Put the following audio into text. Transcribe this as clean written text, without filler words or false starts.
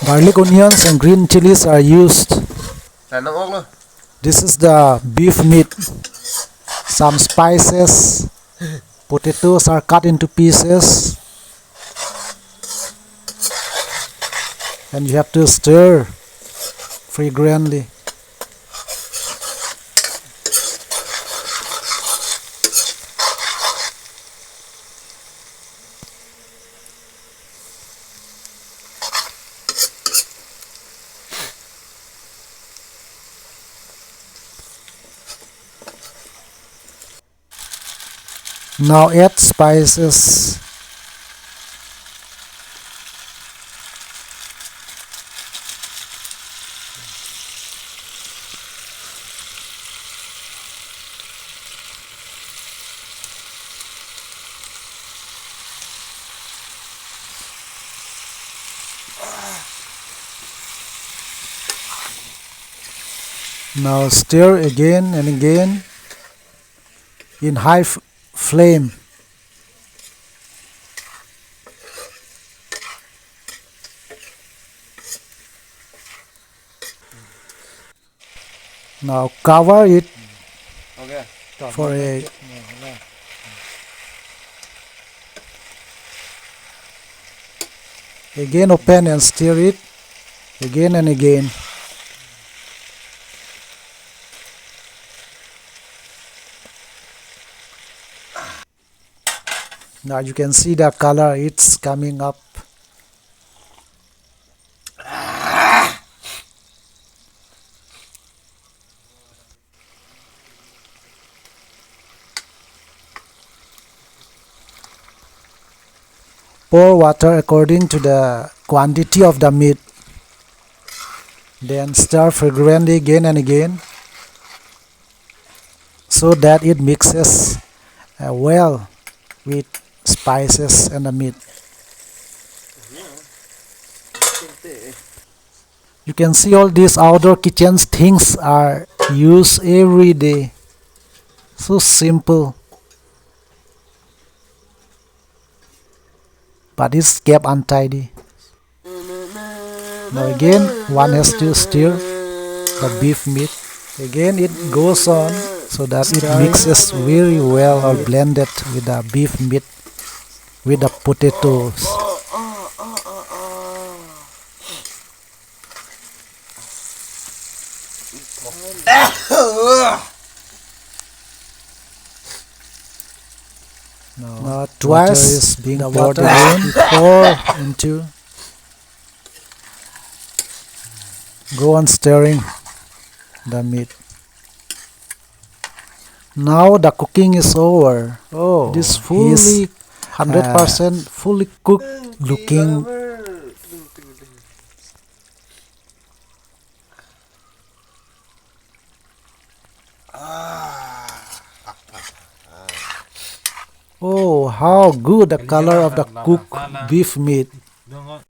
Garlic, onions and green chilies are used. Nó ốc luôn. This is the beef meat. Some spices. Potatoes are cut into pieces. And you have to stir frequently. Now add spices. Now stir again and again in high flame. Now cover it for a again open and stir it again and again. Now you can see the color, it's coming up. Pour water according to the quantity of the meat. Then stir frequently again and again so that it mixes well with spices and the meat. You can see all these outdoor kitchen things are used every day. So simple, but it's kept untidy. Now again one has to stir the beef meat. Again it goes on so that it mixes very well or blended with the beef meat with the potatoes. Now twice is being poured again. Pour into. Go on stirring the meat. Now the cooking is over. It is fully 100% fully cooked looking. Oh, how good the color of the cooked beef meat.